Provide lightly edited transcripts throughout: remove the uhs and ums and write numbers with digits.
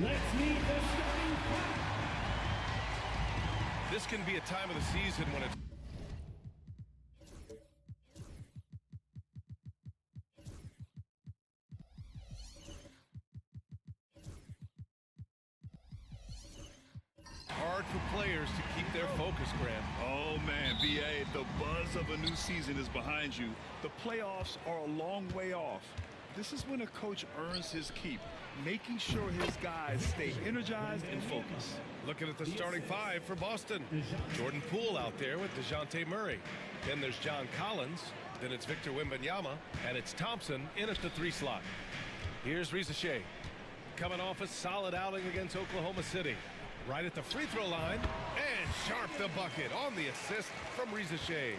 Let's meet the starting five. This can be a time of the season when it's hard for players to keep their focus, Graham. Oh, man, B.A., the buzz of a new season is behind you. The playoffs are a long way off. This is when a coach earns his keep, making sure his guys stay energized and focused. Looking at the starting five for Boston. Jordan Poole out there with DeJounte Murray. Then there's John Collins. Then it's Victor Wembanyama. And it's Thompson in at the 3 slot. Here's Riza Shea. Coming off a solid outing against Oklahoma City. Right at the free throw line. And Sharp the bucket on the assist from Riza Shea.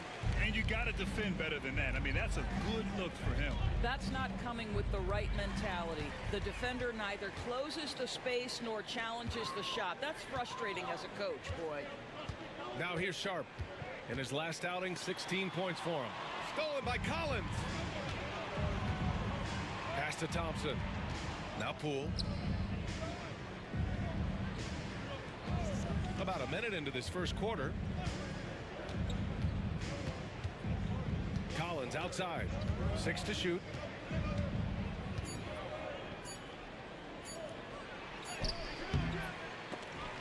And you got to defend better than that. I mean, that's a good look for him. That's not coming with the right mentality. The defender neither closes the space nor challenges the shot. That's frustrating as a coach, boy. Now here's Sharp. In his last outing, 16 points for him. Stolen by Collins. Pass to Thompson. Now Poole. About a minute into this first quarter. Collins outside. 6 to shoot.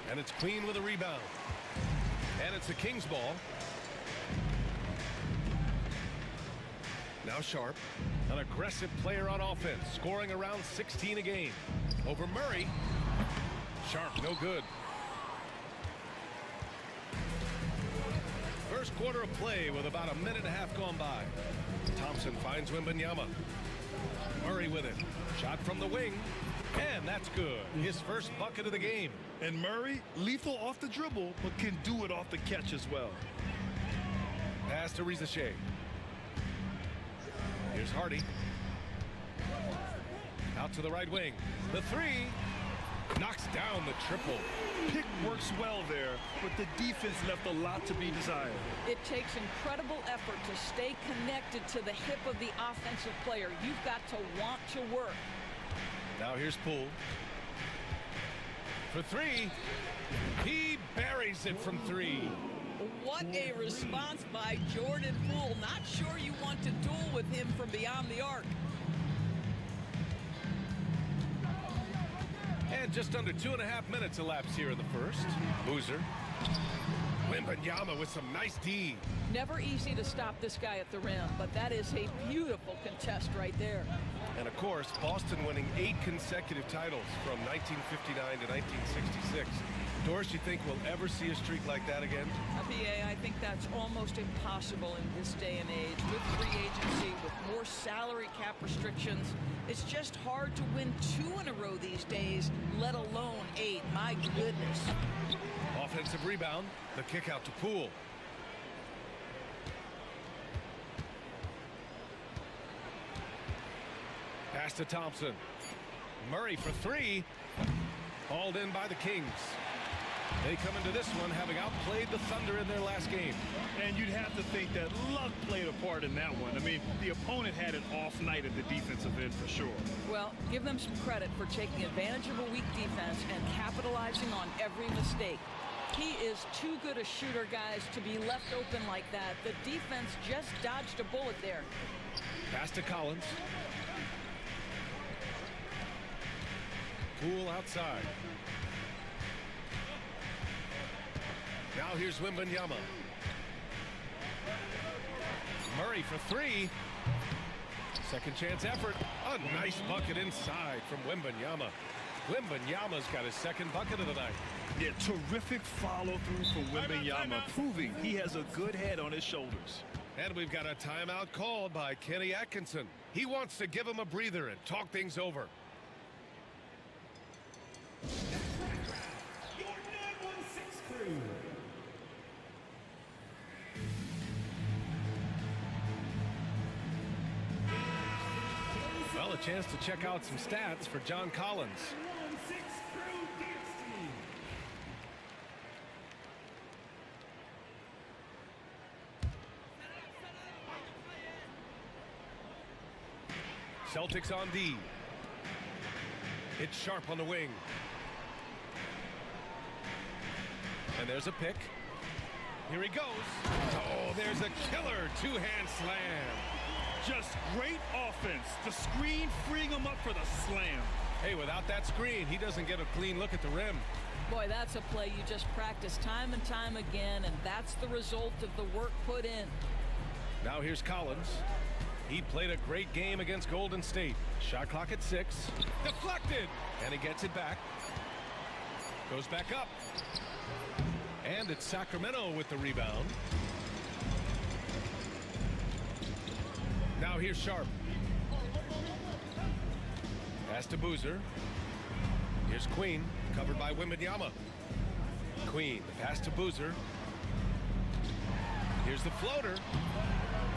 And it's Queen with a rebound. And it's the Kings ball. Now Sharp, an aggressive player on offense, scoring around 16 a game. Over Murray. Sharp, no good. First quarter of play with about a minute and a half gone by. Thompson finds Wembanyama. Murray with it. Shot from the wing. And that's good. His first bucket of the game. And Murray, lethal off the dribble, but can do it off the catch as well. Pass to Riza Shea. Here's Hardy. Out to the right wing. The 3. Knocks down the triple. Pick works well there, but the defense left a lot to be desired. It takes incredible effort to stay connected to the hip of the offensive player. You've got to want to work. Now here's Poole. For 3. He buries it from 3. What a response by Jordan Poole. Not sure you want to duel with him from beyond the arc. And just under 2.5 minutes elapsed here in the first. Boozer. Wembanyama with some nice D. Never easy to stop this guy at the rim, but that is a beautiful contest right there. And of course, Boston winning 8 consecutive titles from 1959 to 1966. Doris, you think we'll ever see a streak like that again? BA, I think that's almost impossible in this day and age. With free agency, with more salary cap restrictions, it's just hard to win 2 in a row these days, let alone 8. My goodness. Offensive rebound. The kick out to Poole. Pass to Thompson. Murray for 3. Hauled in by the Kings. They come into this one having outplayed the Thunder in their last game. And you'd have to think that luck played a part in that one. I mean, the opponent had an off night at the defensive end for sure. Well, give them some credit for taking advantage of a weak defense and capitalizing on every mistake. He is too good a shooter, guys, to be left open like that. The defense just dodged a bullet there. Pass to Collins. Poole outside. Now here's Wembanyama. Murray for 3. Second chance effort. A nice bucket inside from Wembanyama. Wembanyama's got his second bucket of the night. Yeah, terrific follow-through from Wembanyama, proving he has a good head on his shoulders. And we've got a timeout called by Kenny Atkinson. He wants to give him a breather and talk things over. Well, a chance to check out some stats for John Collins. Celtics on D. It's Sharp on the wing. And there's a pick. Here he goes. Oh, there's a killer two-hand slam. Just great offense. The screen freeing him up for the slam. Hey, without that screen, he doesn't get a clean look at the rim. Boy, that's a play you just practice time and time again, and that's the result of the work put in. Now here's Collins. He played a great game against Golden State. Shot clock at 6. Deflected. And he gets it back. Goes back up. And it's Sacramento with the rebound. Now here's Sharp. Pass to Boozer. Here's Queen, covered by Wembanyama. Queen, the pass to Boozer. Here's the floater.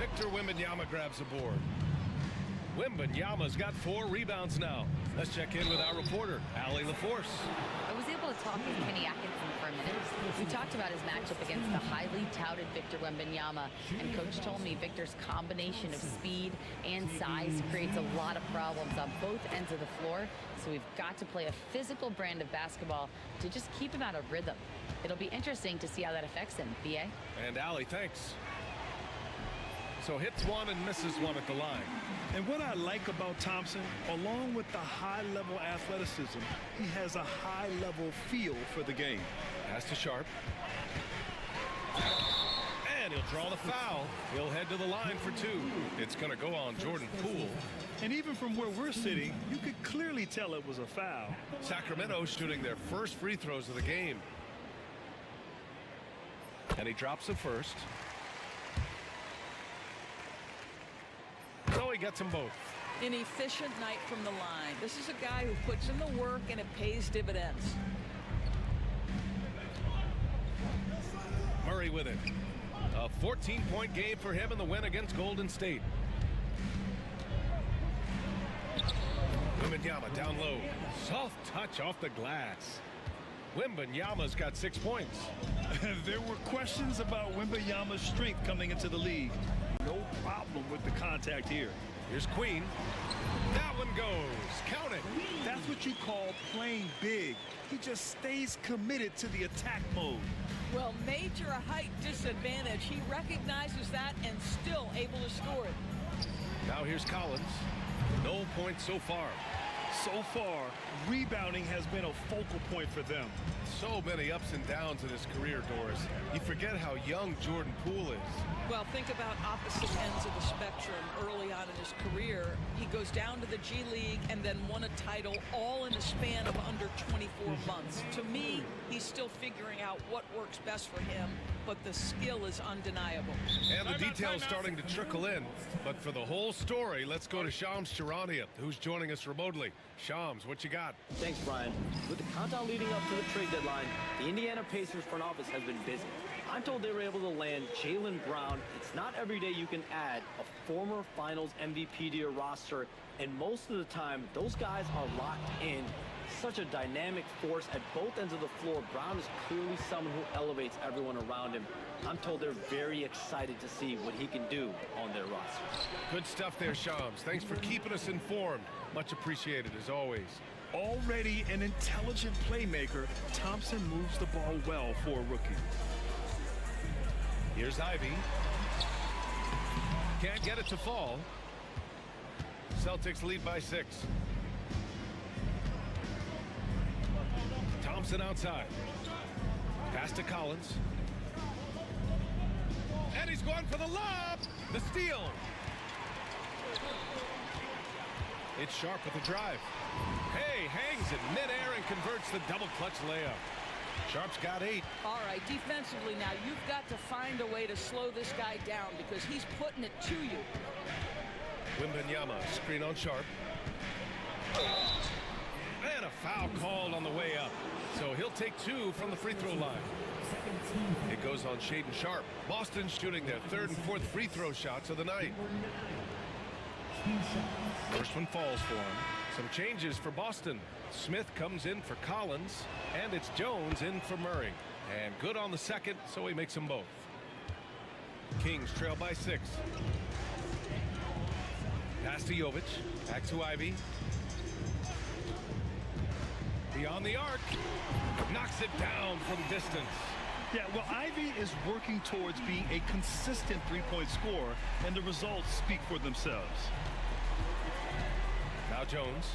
Victor Wembanyama grabs the board. Wembanyama's got 4 rebounds now. Let's check in with our reporter, Allie LaForce. I was able to talk with Kenny Atkinson for a minute. We talked about his matchup against the highly touted Victor Wembanyama, and Coach told me Victor's combination of speed and size creates a lot of problems on both ends of the floor, so we've got to play a physical brand of basketball to just keep him out of rhythm. It'll be interesting to see how that affects him, B.A. And Allie, thanks. So hits one and misses one at the line. And what I like about Thompson, along with the high-level athleticism, he has a high-level feel for the game. Pass to Sharp. And he'll draw the foul. He'll head to the line for 2. It's going to go on Jordan Poole. And even from where we're sitting, you could clearly tell it was a foul. Sacramento shooting their first free throws of the game. And he drops the first. So he gets them both. An efficient night from the line. This is a guy who puts in the work and it pays dividends. Murray with it. A 14-point game for him in the win against Golden State. Wembanyama down low. Soft touch off the glass. Wembanyama's got 6 points. There were questions about Wembanyama's strength coming into the league. No problem with the contact here. Here's Queen. That one goes. Count it. That's what you call playing big. He just stays committed to the attack mode. Well, major height disadvantage. He recognizes that and still able to score it. Now here's Collins. No points so far. So far, rebounding has been a focal point for them. So many ups and downs in his career, Doris. You forget how young Jordan Poole is. Well, think about opposite ends of the spectrum. Early on in his career, he goes down to the G League and then won a title all in the span of under 24 months. To me, he's still figuring out what works best for him, but the skill is undeniable. And the details starting to trickle in. But for the whole story, let's go to Shams Charania, who's joining us remotely. Shams, what you got? Thanks, Brian. With the countdown leading up to the trade deadline, the Indiana Pacers front office has been busy. I'm told they were able to land Jaylen Brown. It's not every day you can add a former Finals MVP to your roster, and most of the time, those guys are locked in. Such a dynamic force at both ends of the floor. Brown is clearly someone who elevates everyone around him. I'm told they're very excited to see what he can do on their roster. Good stuff there, Shams. Thanks for keeping us informed. Much appreciated, as always. Already an intelligent playmaker, Thompson moves the ball well for a rookie. Here's Ivy. Can't get it to fall. Celtics lead by 6. Thompson outside. Pass to Collins. And he's going for the lob. The steal. It's Sharp with the drive. Hey, hangs in midair and converts the double clutch layup. Sharp's got 8. All right, defensively now, you've got to find a way to slow this guy down because he's putting it to you. Wembanyama, screen on Sharp. And a foul called on the way up. So he'll take 2 from the free throw line. It goes on Shaedon Sharp. Boston shooting their 3rd and 4th free throw shots of the night. First one falls for him. Some changes for Boston. Smith comes in for Collins, and it's Jones in for Murray. And good on the second, so he makes them both. Kings trail by 6. Pass to Jovic. Back to Ivy. Beyond the arc. Knocks it down from distance. Yeah, well, Ivy is working towards being a consistent three-point scorer, and the results speak for themselves. Now Jones.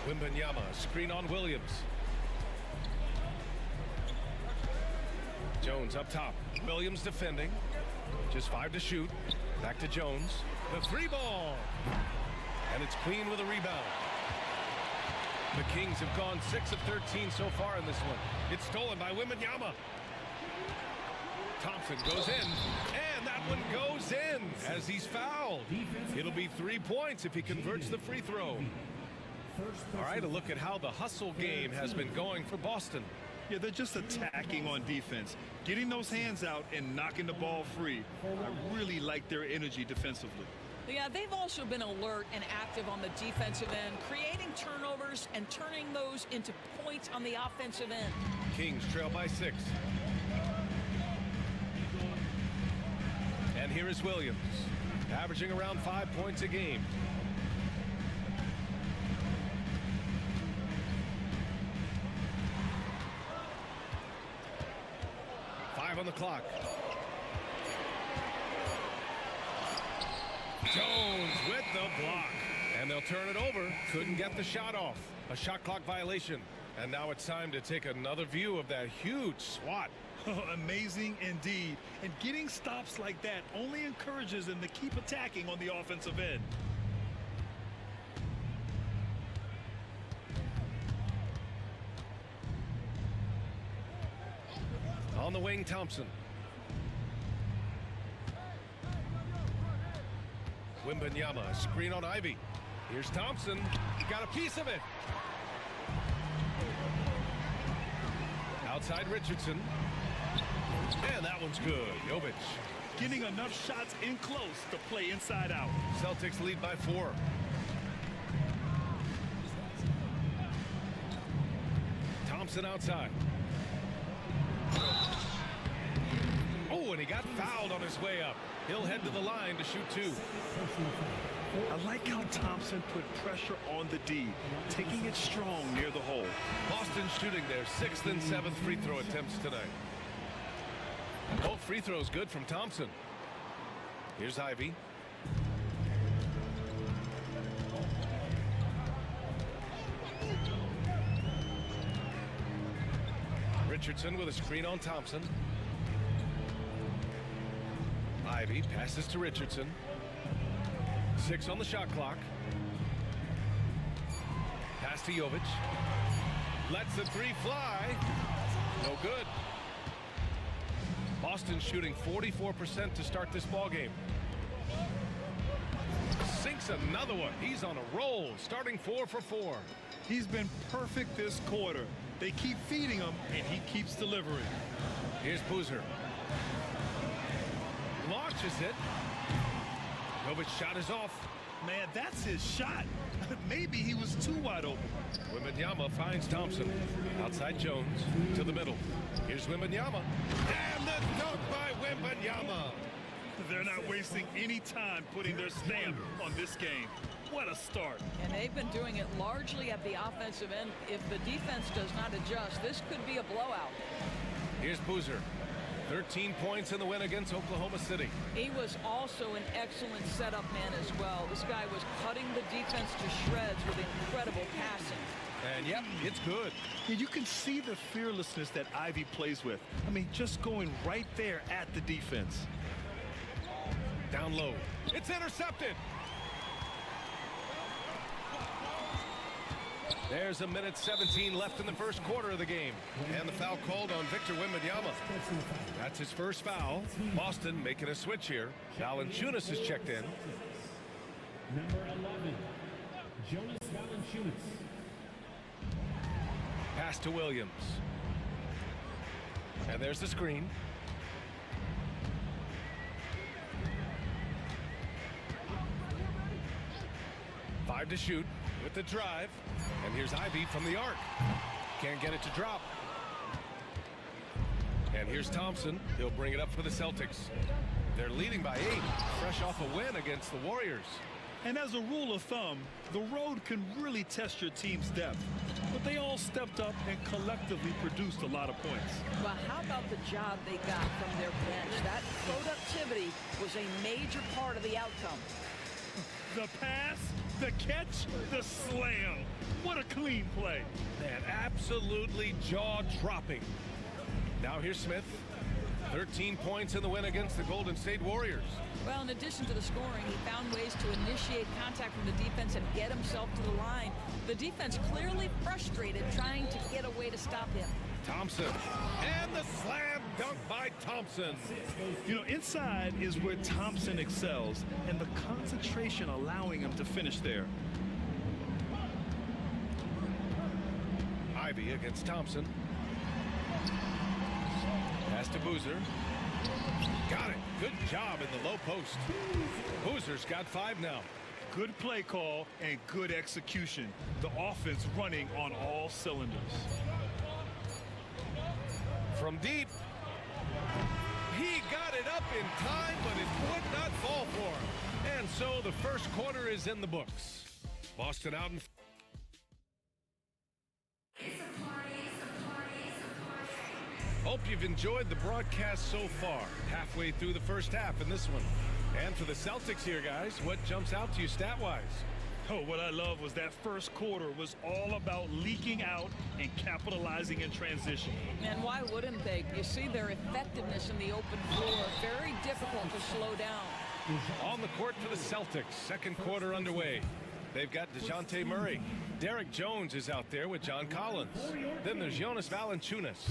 Wembanyama, screen on Williams. Jones up top. Williams defending. Just 5 to shoot. Back to Jones. The 3 ball. And it's clean with a rebound. The Kings have gone 6 of 13 so far in this one. It's stolen by Wembanyama. Thompson goes in, and that one goes in as he's fouled. It'll be 3 points if he converts the free throw. All right, a look at how the hustle game has been going for Boston. Yeah, they're just attacking on defense, getting those hands out and knocking the ball free. I really like their energy defensively. Yeah, they've also been alert and active on the defensive end, creating turnovers and turning those into points on the offensive end. Kings trail by 6. And here is Williams, averaging around 5 points a game. On the clock. Jones with the block. And they'll turn it over. Couldn't get the shot off. A shot clock violation. And now it's time to take another view of that huge swat. Amazing indeed. And getting stops like that only encourages them to keep attacking on the offensive end. On the wing, Thompson. Wembanyama, screen on Ivy. Here's Thompson. He got a piece of it. Outside Richardson. And that one's good. Jovic. Getting enough shots in close to play inside out. Celtics lead by 4. Thompson outside. Oh, and he got fouled on his way up. He'll head to the line to shoot 2. I like how Thompson put pressure on the D, taking it strong near the hole. Boston shooting their 6th and 7th free throw attempts tonight. Both free throws good from Thompson. Here's Ivy. Richardson with a screen on Thompson. Ivy passes to Richardson. 6 on the shot clock. Pass to Jovic. Lets the 3 fly. No good. Boston shooting 44% to start this ball game. Sinks another one. He's on a roll, starting 4 for 4. He's been perfect this quarter. They keep feeding him, and he keeps delivering. Here's Boozer. Launches it. Jovic shot is off. Man, that's his shot. Maybe he was too wide open. Wembanyama finds Thompson. Outside Jones to the middle. Here's Wembanyama. And the dunk by Wembanyama. They're not wasting any time putting their stamp on this game. What a start. And they've been doing it largely at the offensive end. If the defense does not adjust, this could be a blowout. Here's Boozer. 13 points in the win against Oklahoma City. He was also an excellent setup man as well. This guy was cutting the defense to shreds with incredible passing. And yep, it's good. Yeah, you can see the fearlessness that Ivy plays with. I mean, just going right there at the defense. Down low. It's intercepted. There's a minute 17 left in the first quarter of the game. And the foul called on Victor Wembanyama. That's his first foul. Boston making a switch here. Valanciunas is checked in. Number 11, Jonas Valanciunas. Pass to Williams. And there's the screen. Five to shoot with the drive. And here's Ivy from the arc. Can't get it to drop. And here's Thompson. He'll bring it up for the Celtics. They're leading by 8, fresh off a win against the Warriors. And as a rule of thumb, the road can really test your team's depth. But but they all stepped up and collectively produced a lot of points. Well, how about the job they got from their bench? That productivity was a major part of the outcome. The pass, the catch, the slam. What a clean play. Man, absolutely jaw-dropping. Now here's Smith. 13 points in the win against the Golden State Warriors. Well, in addition to the scoring, he found ways to initiate contact from the defense and get himself to the line. The defense clearly frustrated trying to get a way to stop him. Thompson. And the slam dunk by Thompson. You know, inside is where Thompson excels, and the concentration allowing him to finish there. Ivy against Thompson. Pass to Boozer. Got it. Good job in the low post. Boozer's got 5 now. Good play call and good execution. The offense running on all cylinders. From deep. He got it up in time, but it would not fall for him. And so the first quarter is in the books. Boston out in. Hope you've enjoyed the broadcast so far. Halfway through the first half in this one. And for the Celtics here, guys, what jumps out to you stat-wise? Oh, what I love was that first quarter was all about leaking out and capitalizing in transition. And why wouldn't they? You see their effectiveness in the open floor. Very difficult to slow down. On the court for the Celtics. Second quarter underway. They've got DeJounte Murray. Derek Jones is out there with John Collins. Then there's Jonas Valanciunas.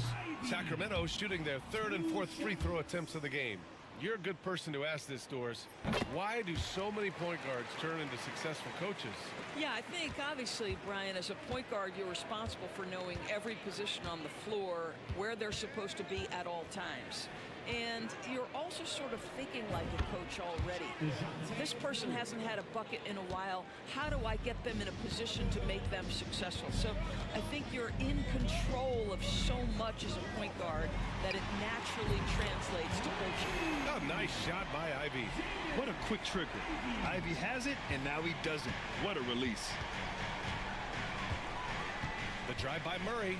Sacramento shooting their third and fourth free throw attempts of the game. You're a good person to ask this, Doris. Why do so many point guards turn into successful coaches? Yeah, I think obviously, Brian, as a point guard, you're responsible for knowing every position on the floor, where they're supposed to be at all times. And you're also sort of thinking like a coach already. This person hasn't had a bucket in a while. How do I get them in a position to make them successful? So I think you're in control of so much as a point guard that it naturally translates to coaching. A nice shot by Ivy. What a quick trigger. Ivy has it, and now he doesn't. What a release. The drive by Murray.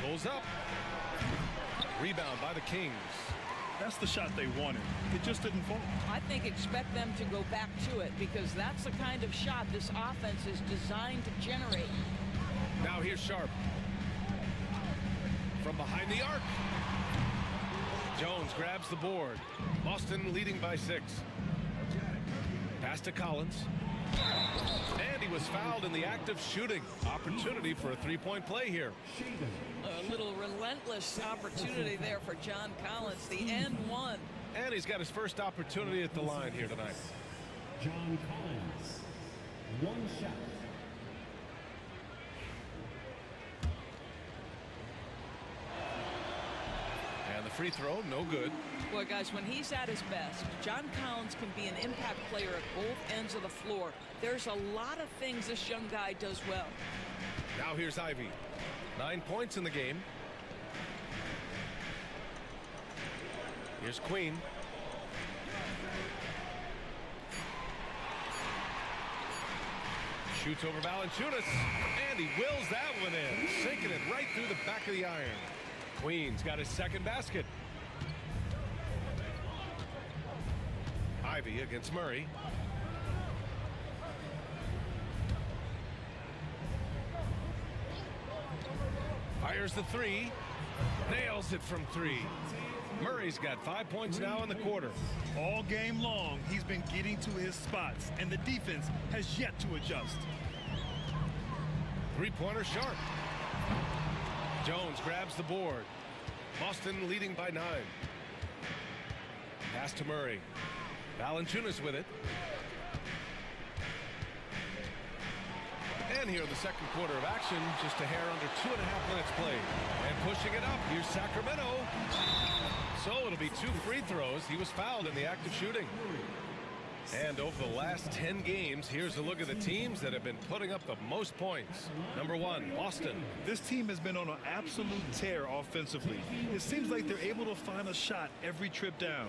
Goes up. Rebound by the Kings. That's the shot they wanted. It just didn't fall. I think expect them to go back to it because that's the kind of shot this offense is designed to generate. Now here's Sharp. From behind the arc. Jones grabs the board. Boston leading by 6. Pass to Collins. And he was fouled in the act of shooting. Opportunity for a three-point play here. A little relentless opportunity there for John Collins, the and one. And he's got his first opportunity at the line here tonight. John Collins, 1 shot. And the free throw, no good. Well, guys, when he's at his best, John Collins can be an impact player at both ends of the floor. There's a lot of things this young guy does well. Now here's Ivy. 9 points in the game. Here's Queen. Shoots over Valanciunas, and he wills that one in, sinking it right through the back of the iron. Queen's got his second basket. Ivy against Murray. Fires the 3. Nails it from 3. Murray's got 5 points now in the quarter. All game long, he's been getting to his spots, and the defense has yet to adjust. Three-pointer Sharp. Jones grabs the board. Boston leading by 9. Pass to Murray. Valanciunas with it. And here in the second quarter of action, just a hair under 2.5 minutes played. And pushing it up, here's Sacramento. So it'll be 2 free throws. He was fouled in the act of shooting. And over the last 10 games, here's a look at the teams that have been putting up the most points. Number 1, Boston. This team has been on an absolute tear offensively. It seems like they're able to find a shot every trip down.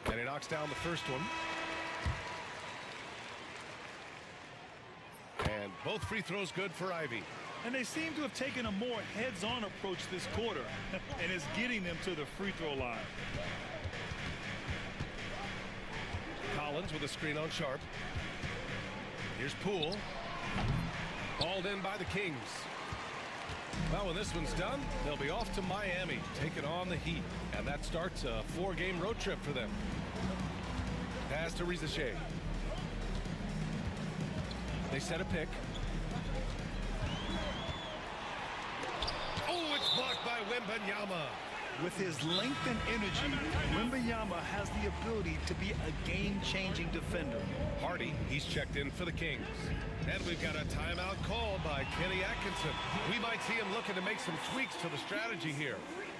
And And he knocks down the first one. And both free throws good for Ivy. And they seem to have taken a more heads-on approach this quarter, and it's getting them to the free throw line. Collins with a screen on Sharp. Here's Poole. Hauled in by the Kings. Well, when this one's done, they'll be off to Miami, taking on the Heat. And that starts a 4-game road trip for them. Pass to Rizachet. They set a pick. Oh, it's blocked by Wembanyama. With his length and energy, Wembanyama has the ability to be a game-changing defender. Hardy, he's checked in for the Kings. And we've got a timeout called by Kenny Atkinson. We might see him looking to make some tweaks to the strategy here.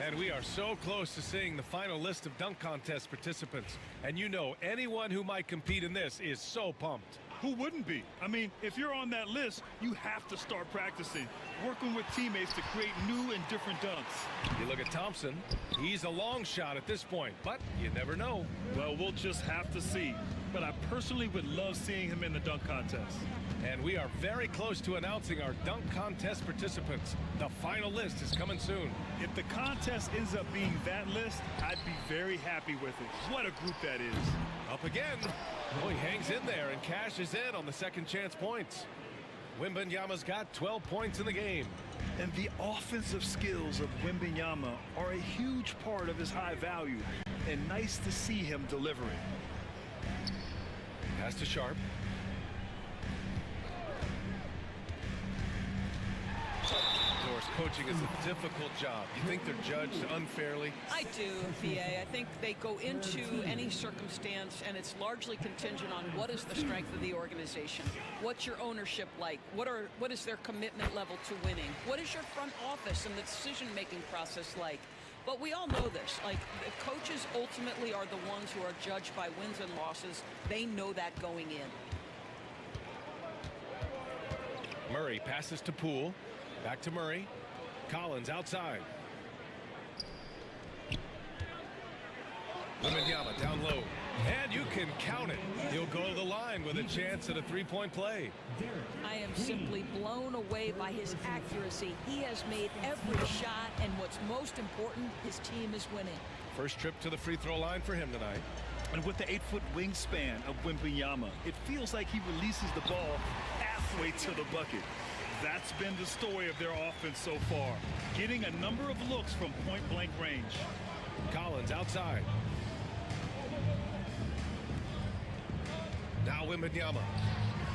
And we are so close to seeing the final list of dunk contest participants. And you know, anyone who might compete in this is so pumped. Who wouldn't be? I mean, if you're on that list, you have to start practicing, working with teammates to create new and different dunks. You look at Thompson. He's a long shot at this point, but you never know. Well, we'll just have to see. But I personally would love seeing him in the dunk contest. And we are very close to announcing our dunk contest participants. The final list is coming soon. If the contest ends up being that list, I'd be very happy with it. What a group that is. Up again. Oh, he hangs in there and cashes in on the second chance points. Wembanyama's got 12 points in the game. And the offensive skills of Wembanyama are a huge part of his high value. And nice to see him delivering. Pass to Sharp. Doris, coaching is a difficult job. You think they're judged unfairly? I do, VA. I think they go into any circumstance, and it's largely contingent on what is the strength of the organization. What's your ownership like? What is their commitment level to winning? What is your front office and the decision-making process like? But we all know this. Like, the coaches ultimately are the ones who are judged by wins and losses. They know that going in. Murray passes to Poole. Back to Murray. Collins outside. Wembanyama down low. And you can count it. He'll go to the line with a chance at a three-point play. I am simply blown away by his accuracy. He has made every shot, and what's most important, his team is winning. First trip to the free throw line for him tonight. And with the 8-foot wingspan of Wembanyama, it feels like he releases the ball halfway to the bucket. That's been the story of their offense so far, getting a number of looks from point-blank range. Collins outside. Now Wembanyama.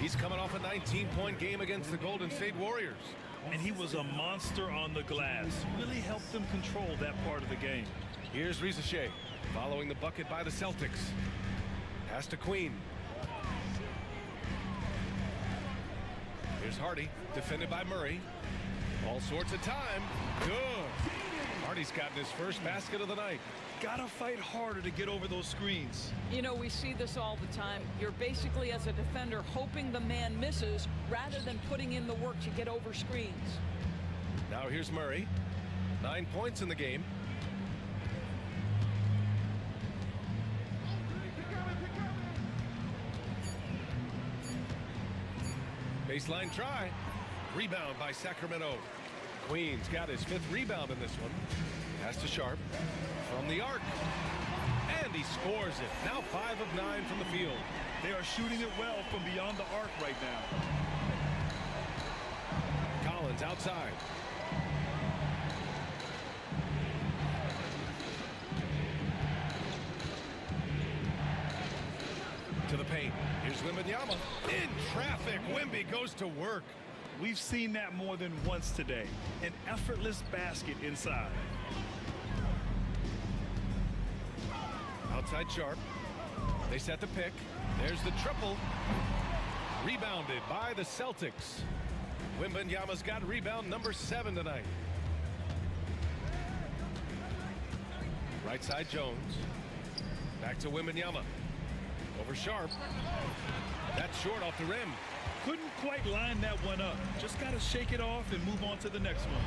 He's coming off a 19-point game against the Golden State Warriors. And he was a monster on the glass. Really helped them control that part of the game. Here's Rizachet following the bucket by the Celtics. Pass to Queen. Here's Hardy, defended by Murray. All sorts of time. Good. Hardy's gotten his first basket of the night. Gotta fight harder to get over those screens. You know, we see this all the time. You're basically, as a defender, hoping the man misses rather than putting in the work to get over screens. Now here's Murray. 9 points in the game. Baseline try. Rebound by Sacramento. Queen's got his 5th rebound in this one. Pass to Sharp from the arc. And he scores it. Now 5 of 9 from the field. They are shooting it well from beyond the arc right now. Collins outside. To the paint. Here's Wembanyama. In traffic. Wemby goes to work. We've seen that more than once today. An effortless basket inside. Outside Sharp. They set the pick. There's the triple. Rebounded by the Celtics. Wembanyama's got rebound number 7 tonight. Right side Jones. Back to Wembanyama. Over Sharp. That's short off the rim. Couldn't quite line that one up. Just got to shake it off and move on to the next one.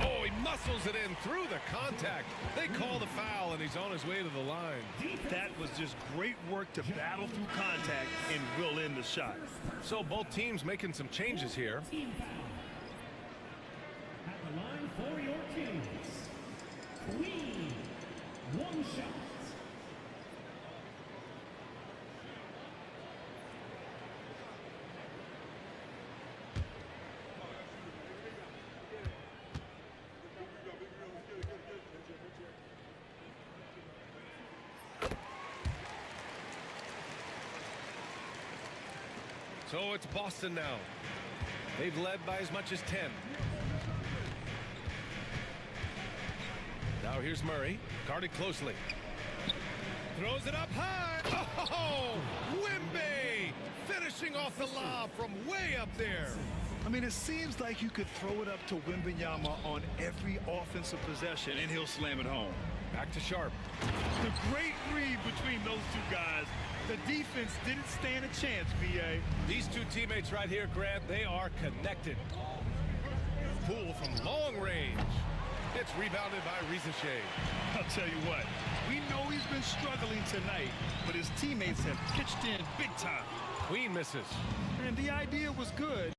Oh, he muscles it in through the contact. They call the foul, and he's on his way to the line. That was just great work to battle through contact and reel in the shot. So both teams making some changes here. Team foul. At the line for your teams. Queen. One shot. So it's Boston now. They've led by as much as 10. Now here's Murray, guarded closely. Throws it up high. Oh, Wimby finishing off the lob from way up there. I mean, it seems like you could throw it up to Wembanyama on every offensive possession, and he'll slam it home. Back to Sharp. The great read between those two guys. The defense didn't stand a chance, B.A. These two teammates right here, Grant, they are connected. Poole from long range. It's rebounded by Rizachet. I'll tell you what, we know he's been struggling tonight, but his teammates have pitched in big time. Queen misses. And the idea was good.